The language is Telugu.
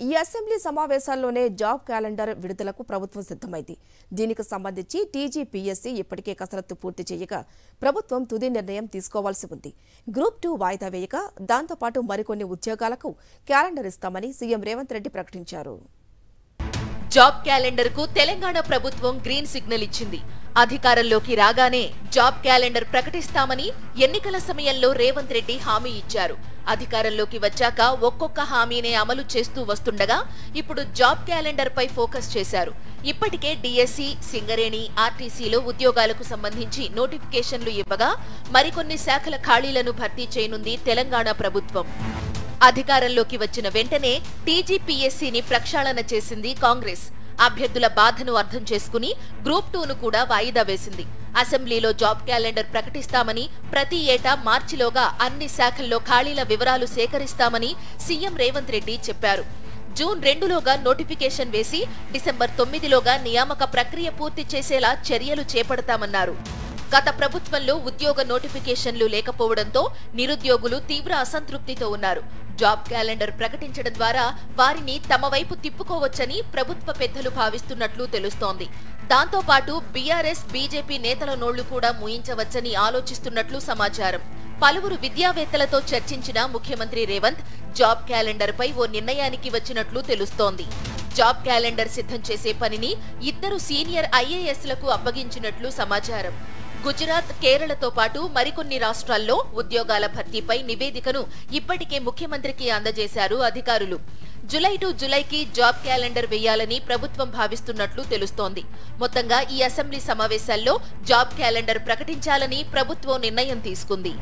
ఈ అసెంబ్లీ సమావేశాల్లోనే జాబ్ క్యాలెండర్ విడుదలకు ప్రభుత్వం సిద్ధమైంది. దీనికి సంబంధించి టీజీపీఎస్సీ ఇప్పటికే కసరత్తు పూర్తి చేయగా ప్రభుత్వం తుది నిర్ణయం తీసుకోవాల్సి ఉంది. గ్రూప్ 2 వాయిదా వేయగా దాంతో పాటు మరికొన్ని ఉద్యోగాలకు క్యాలెండర్ ఇస్తామని సీఎం రేవంత్ రెడ్డి ప్రకటించారు. జాబ్ క్యాలెండర్ కు తెలంగాణ ప్రభుత్వం గ్రీన్ సిగ్నల్ ఇచ్చింది. అధికారంలోకి రాగానే జాబ్ క్యాలెండర్ ప్రకటిస్తామని ఎన్నికల సమయంలో రేవంత్ రెడ్డి హామీ ఇచ్చారు. అధికారంలోకి వచ్చాక ఒక్కొక్క హామీనే అమలు చేస్తూ వస్తుండగా ఇప్పుడు జాబ్ క్యాలెండర్ పై ఫోకస్ చేశారు. ఇప్పటికే డిఎస్సి, సింగరేణి, ఆర్టీసీలో ఉద్యోగాలకు సంబంధించి నోటిఫికేషన్లు ఇవ్వగా మరికొన్ని శాఖల ఖాళీలను భర్తీ చేయనుంది తెలంగాణ ప్రభుత్వం. అధికారంలోకి వచ్చిన వెంటనే టీజీపీఎస్సీని ప్రక్షాళన చేసింది కాంగ్రెస్. అభ్యర్థుల బాధను అర్థం చేసుకుని గ్రూప్ 2ను కూడా వాయిదా వేసింది. అసెంబ్లీలో జాబ్ క్యాలెండర్ ప్రకటిస్తామని, ప్రతి ఏటా మార్చిలోగా అన్ని శాఖల్లో ఖాళీల వివరాలు సేకరిస్తామని సీఎం రేవంత్ రెడ్డి చెప్పారు. జూన్ 2లోగా నోటిఫికేషన్ వేసి డిసెంబర్ 9లోగా నియామక ప్రక్రియ పూర్తి చేసేలా చర్యలు చేపడతామన్నారు. గత ప్రభుత్వంలో ఉద్యోగ నోటిఫికేషన్లు లేకపోవడంతో నిరుద్యోగులు తీవ్ర అసంతృప్తితో ఉన్నారు. జాబ్ క్యాలెండర్ ప్రకటించడం ద్వారా వారిని తమ వైపు తిప్పుకోవచ్చని ప్రభుత్వ పెద్దలు భావిస్తున్నట్లు తెలుస్తోంది. దాంతో పాటు బీఆర్ఎస్, బీజేపీ నేతల నోళ్లు కూడా మూయించవచ్చని ఆలోచిస్తున్నట్లు సమాచారం. పలువురు విద్యావేత్తలతో చర్చించిన ముఖ్యమంత్రి రేవంత్ జాబ్ క్యాలెండర్ పై ఓ నిర్ణయానికి వచ్చినట్లు తెలుస్తోంది. జాబ్ క్యాలెండర్ సిద్ధం చేసే పనిని 2 సీనియర్ ఐఏఎస్లకు అప్పగించినట్లు సమాచారం. గుజరాత్, కేరళతో పాటు మరికొన్ని రాష్ట్రాల్లో ఉద్యోగాల భర్తీపై నివేదికను ఇప్పటికే ముఖ్యమంత్రికి అందజేశారు అధికారులు. జులై టు జులైకి జాబ్ క్యాలెండర్ వేయాలని ప్రభుత్వం భావిస్తున్నట్లు తెలుస్తోంది. మొత్తంగా ఈ అసెంబ్లీ సమావేశాల్లో జాబ్ క్యాలెండర్ ప్రకటించాలని ప్రభుత్వం నిర్ణయం తీసుకుంది.